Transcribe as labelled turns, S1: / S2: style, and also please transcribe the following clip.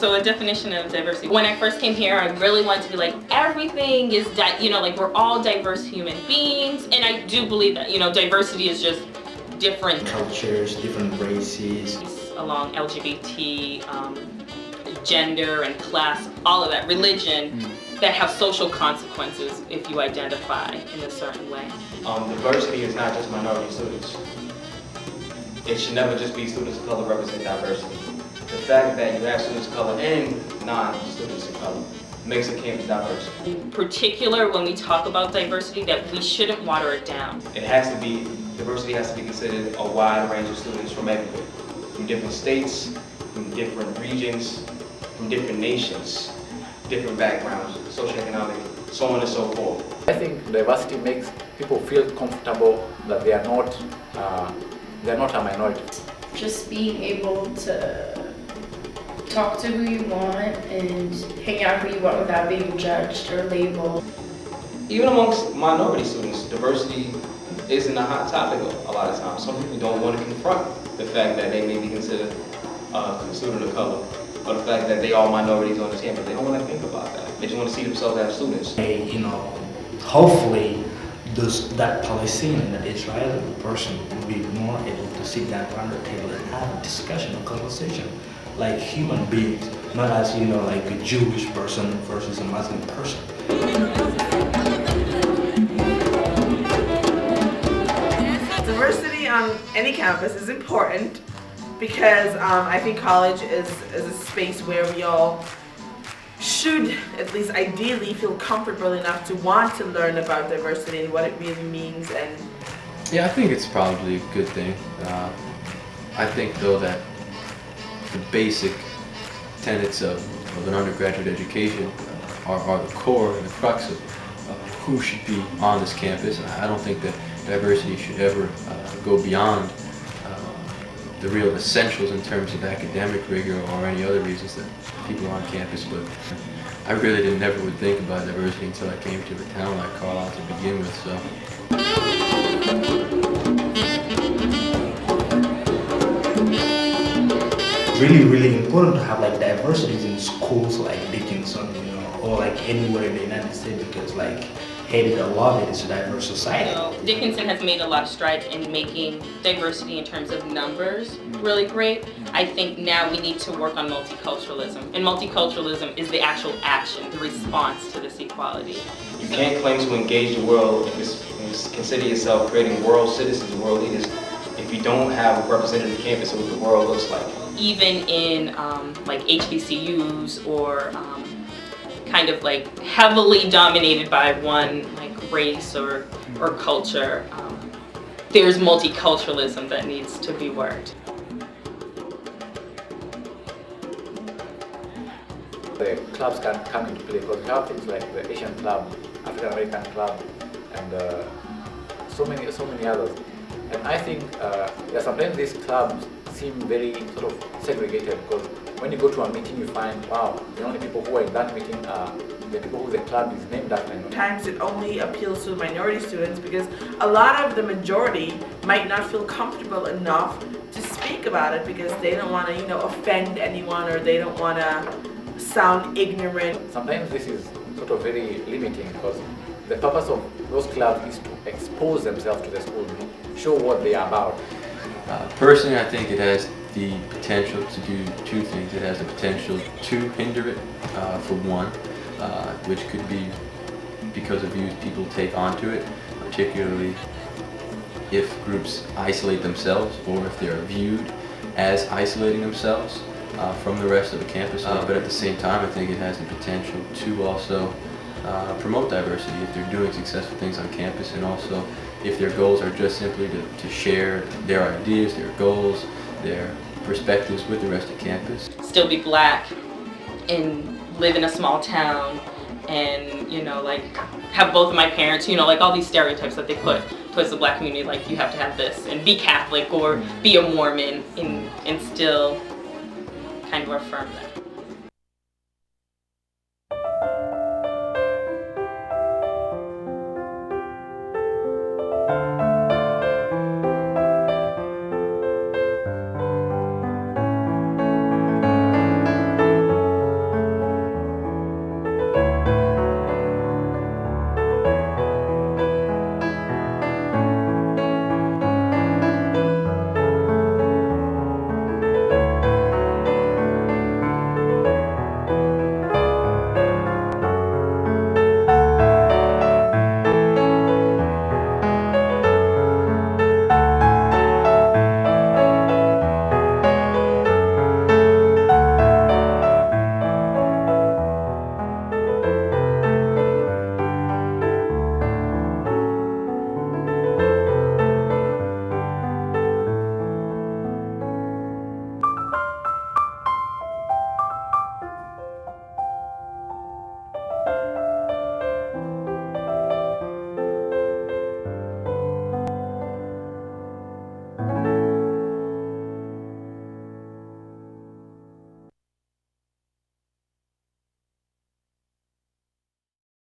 S1: So a definition of diversity. When I first came here, I really wanted to be like, everything is, like we're all diverse human beings. And I do believe that, diversity is just different
S2: cultures, different races.
S1: Along LGBT, gender and class, all of that, religion, that have social consequences if you identify in a certain way.
S3: Diversity is not just minority students. It should never just be students of color represent diversity. The fact that you have students of color and non-students of color makes the campus diverse.
S1: In particular, when we talk about diversity, that we shouldn't water it down.
S3: Diversity has to be considered a wide range of students from everywhere. From different states, from different regions, from different nations, different backgrounds, socioeconomic, so on and so forth.
S4: I think diversity makes people feel comfortable that they are not a minority.
S5: Just being able to talk to who you want and hang out who you want without being judged or labeled.
S3: Even amongst minority students, diversity isn't a hot topic a lot of times. Some people don't want to confront the fact that they may be considered a student of color, or the fact that they are minorities on the campus. They don't want to think about that. They just want to see themselves as students.
S2: Hopefully that Palestinian, that Israeli person will be more able to sit down around the table and have a discussion, a conversation, like human beings, not as, like a Jewish person versus a Muslim person.
S6: Diversity on any campus is important because I think college is a space where we all should, at least ideally, feel comfortable enough to want to learn about diversity and what it really means. And
S7: yeah, I think it's probably a good thing. I think though that the basic tenets of an undergraduate education are the core and the crux of who should be on this campus. I don't think that diversity should ever go beyond the real essentials in terms of academic rigor or any other reasons that people are on campus. But I really never would think about diversity until I came to a town like Carlisle to begin with. So.
S2: Really important to have like diversities in schools like Dickinson, or like anywhere in the United States, because like hate it or love it, it's a diverse society.
S1: Dickinson has made a lot of strides in making diversity in terms of numbers really great. I think now we need to work on multiculturalism, and multiculturalism is the actual action, the response to this equality.
S3: You can't claim to engage the world and consider yourself creating world citizens, world leaders, if you don't have a representative campus of what the world looks like.
S1: Even in like HBCUs or kind of like heavily dominated by one like race or culture, there's multiculturalism that needs to be worked.
S4: The clubs can come into play because we have things like the Asian Club, African American Club, and so many others. And I think sometimes these clubs seem very sort of segregated, because when you go to a meeting you find, wow, the only people who are in that meeting are the people who the club is named after.
S6: sometimes it only appeals to minority students because a lot of the majority might not feel comfortable enough to speak about it because they don't want to, offend anyone, or they don't want to sound ignorant.
S4: Sometimes this is sort of very limiting, because the purpose of those clubs is to expose themselves to the school, show what they are about.
S7: Personally, I think it has the potential to do two things. It has the potential to hinder it, for one, which could be because of views people take onto it, particularly if groups isolate themselves or if they're viewed as isolating themselves from the rest of the campus. But at the same time, I think it has the potential to also promote diversity if they're doing successful things on campus, and also if their goals are just simply to share their ideas, their goals, their perspectives with the rest of campus.
S1: Still be black and live in a small town and, like have both of my parents, like all these stereotypes that they put towards the black community, like you have to have this and be Catholic or be a Mormon, and still kind of affirm that.